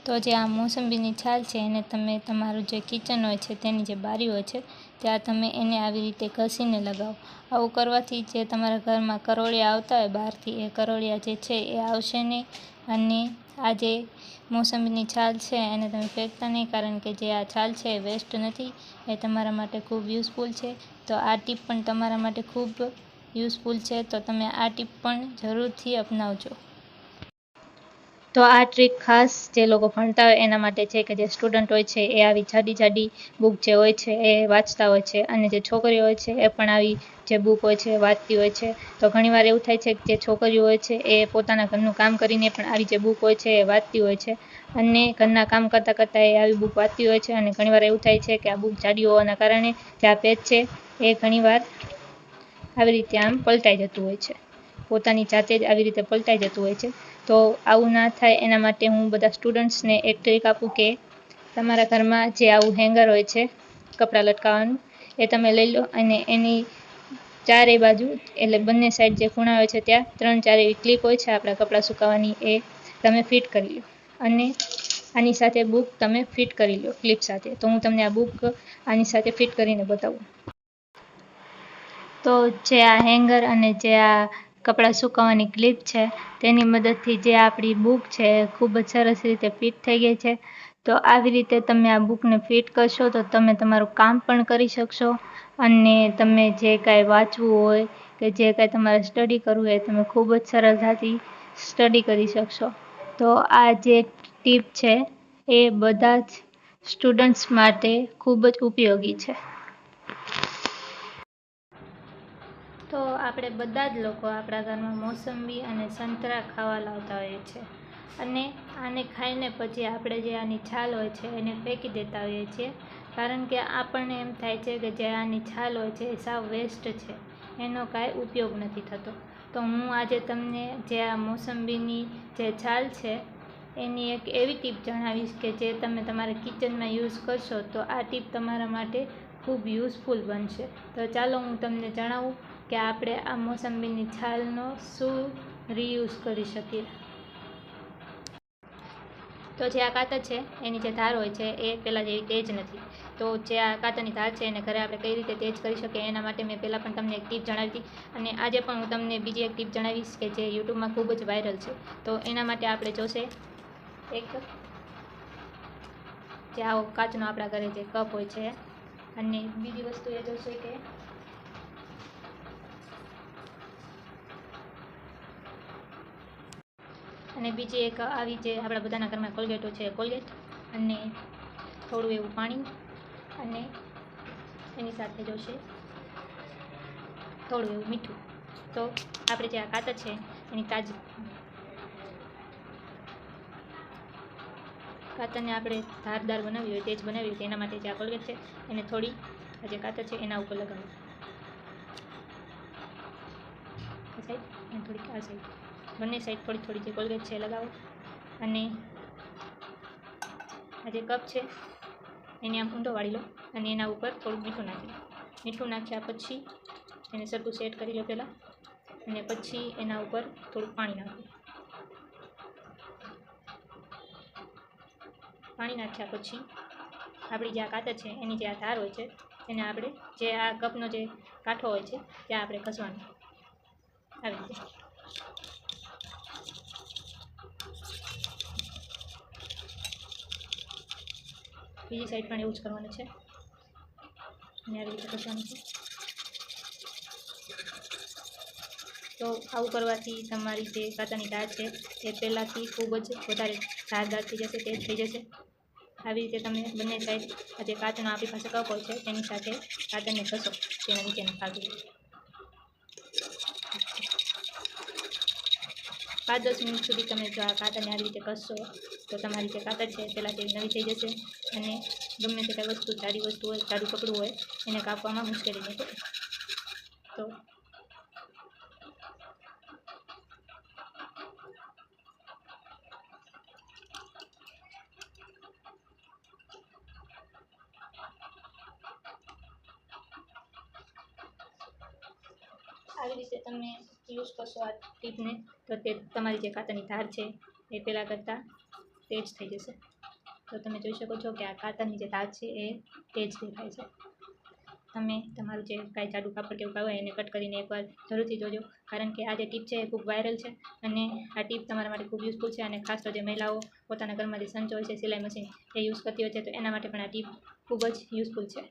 તો જે આ મોસંબીની છાલ છે એને તમે તમારું જે કિચન હોય છે તેની જે બારી હોય છે ત્યાં તમે એને આવી રીતે ઘસીને લગાવો. આવું કરવાથી જે તમારા ઘરમાં કરોળિયા આવતા હોય બહારથી, એ કરોળિયા જે છે એ આવશે નહીં. અને આ જે મોસંબીની છાલ છે એને તમે ફેંકતા નહીં, કારણ કે જે આ છાલ છે એ વેસ્ટ નથી, એ તમારા માટે ખૂબ યુઝફુલ છે. તો આ ટીપ પણ તમારા માટે ખૂબ યુઝફુલ છે, તો તમે આ ટીપ પણ જરૂરથી અપનાવજો. તો આ ટ્રીક ખાસ જે લોકો ભણતા હોય એના માટે છે, કે જે સ્ટુડન્ટ હોય છે એ આવી જાડી જાડી બુક જે હોય છે એ વાંચતા હોય છે, અને જે છોકરીઓ હોય છે એ પણ આવી જે બુક હોય છે વાંચતી હોય છે. તો ઘણીવાર એવું થાય છે કે જે છોકરીઓ હોય છે એ પોતાના ઘરનું કામ કરીને પણ આવી જે બુક હોય છે એ વાંચતી હોય છે, અને ઘરના કામ કરતાં કરતાં એ આવી બુક વાંચતી હોય છે. અને ઘણીવાર એવું થાય છે કે આ બુક જાડી હોવાના કારણે જે આ પેજ છે એ ઘણીવાર આવી રીતે આમ પલટાઈ જતું હોય છે, પોતાની જાતે જ આવી રીતે પલટાઈ જતું હોય છે. તો આવું ના થાય એના માટે હું બધા સ્ટુડન્ટ્સને એક ટ્રીક આપું કે તમારા ઘરમાં જે આવું હેંગર હોય છે કપડાં લટકાવવાનું, એ તમે લઈ લો અને એની ચારેય બાજુ, એટલે બંને સાઈડ જે ખૂણા હોય છે ત્યાં 3-4 એવી ક્લિપ હોય છે આપણા કપડાં સુકાવવાની, એ તમે ફિટ કરી લો. અને આની સાથે બુક તમે ફિટ કરી લો ક્લિપ સાથે. તો હું તમને આ બુક આની સાથે ફિટ કરીને બતાવું. તો જે આ હેંગર અને જે આ કપડાં સુકાવવાની ક્લિપ છે તેની મદદથી જે આપણી બુક છે એ ખૂબ જ સરસ રીતે ફિટ થઈ ગઈ છે. તો આવી રીતે તમે આ બુકને ફિટ કરશો તો તમે તમારું કામ પણ કરી શકશો, અને તમે જે કાંઈ વાંચવું હોય કે જે કાંઈ તમારે સ્ટડી કરવું હોય તમે ખૂબ જ સરળતાથી સ્ટડી કરી શકશો. તો આ જે ટીપ છે એ બધા જ સ્ટુડન્ટ્સ માટે ખૂબ જ ઉપયોગી છે. તો આપણે બધા જ લોકો આપણા ઘરમાં મોસંબી અને સંતરા ખાવા લાવતા હોઈએ છીએ, અને આને ખાઈને પછી આપણે જે આની છાલ હોય છે એને ફેંકી દેતા હોઈએ છીએ, કારણ કે આપણને એમ થાય છે કે જે આની છાલ હોય છે એ સાવ વેસ્ટ છે, એનો કાંઈ ઉપયોગ નથી થતો. તો હું આજે તમને જે આ મોસંબીની જે છાલ છે એની એક એવી ટીપ જણાવીશ કે જે તમે તમારા કિચનમાં યુઝ કરશો તો આ ટીપ તમારા માટે ખૂબ યુઝફુલ બનશે. તો ચાલો હું તમને જણાવું કે આપણે આ મોસંબીની છાલનો શું રીયુઝ કરી શકીએ. તો જે આ કાતર છે એની જે ધાર હોય છે એ પહેલાં જેવી તેજ નથી. તો જે આ કાતરની ધાર છે એને ઘરે આપણે કઈ રીતે તેજ કરી શકીએ એના માટે મેં પહેલાં પણ તમને એક ટીપ જણાવી હતી, અને આજે પણ હું તમને બીજી એક ટીપ જણાવીશ કે જે યુટ્યુબમાં ખૂબ જ વાયરલ છે. તો એના માટે આપણે જોશે એક જે આવો કાચનો આપણા ઘરે જે કપ હોય છે, અને બીજી વસ્તુ એ જોશે કે અને બીજી એક આવી જે આપણા બધાના ઘરમાં કોલગેટો છે, કોલગેટ, અને થોડું એવું પાણી, અને એની સાથે જોશે થોડું એવું મીઠું. તો આપણે જે આ કાતર છે એની કાતરને આપણે ધારદાર બનાવી હોય, તેજ બનાવી હોય, તેના માટે જે આ કોલગેટ છે એને થોડી જે કાતર છે એના ઉપર લગાવો, આ સાઈડ અને થોડીક આ સાઈડ, બંને સાઈડ થોડી થોડી જે કોલગેટ છે લગાવો. અને આ જે કપ છે એને આમ ઊંધો વાળી લો, અને એના ઉપર થોડુંક મીઠું નાખી લો. મીઠું નાખ્યા પછી એને સરખું સેટ કરી લો પહેલાં, અને પછી એના ઉપર થોડુંક પાણી નાખો. પાણી નાખ્યા પછી આપણી જે આ કાતર છે એની જે આ ધાર હોય છે એને આપણે જે આ કપનો જે કાંઠો હોય છે ત્યાં આપણે ઘસવાનું, આવી રીતે. બીજી સાઈડ પણ એવું જ કરવાનું છે, અને આવી રીતે ઘસવાનું છે. તો આવું કરવાથી તમારી જે કાતરની ધાર છે એ પહેલાંથી ખૂબ જ વધારે ધારદાર થઈ જશે, તેજ થઈ જશે. આવી રીતે તમે બંને સાઈડ આ જે કાચનો આપણી પાસે કપ હોય છે તેની સાથે કાતરને ઘસો, તેના નીચેના ભાગે 5-10 મિનિટ સુધી તમે જો આ કાતરને આવી રીતે ઘસશો તો તમારી જે કાતર છે પહેલાં જેવી નવી થઈ જશે, અને ગમે તે કાંઈ વસ્તુ, જાડી વસ્તુ હોય, જાડું કપડું હોય એને કાપવામાં મુશ્કેલી નહીં પડે. તો આવી રીતે તમે યુઝ કરશો આ ટીપને તો તે તમારી જે કાતરની ધાર છે એ પહેલાં કરતાં તેજ થઈ જશે. તો તમે જોઈ શકો છો કે આ કાતરની જે ધાર છે એ તેજ દેખાય છે. તમે તમારું જે કાંઈ જાડું કાપડ કે એવું કાંઈ હોય એને કટ કરીને એકવાર જરૂરથી જોજો, કારણ કે આ જે ટીપ છે એ ખૂબ વાયરલ છે અને આ ટીપ તમારા માટે ખૂબ યુઝફુલ છે. અને ખાસ તો જે મહિલાઓ પોતાના ઘરમાં જે સંચ હોય છે સિલાઈ મશીન એ યુઝ કરતી હોય છે, તો એના માટે પણ આ ટીપ ખૂબ જ યુઝફુલ છે.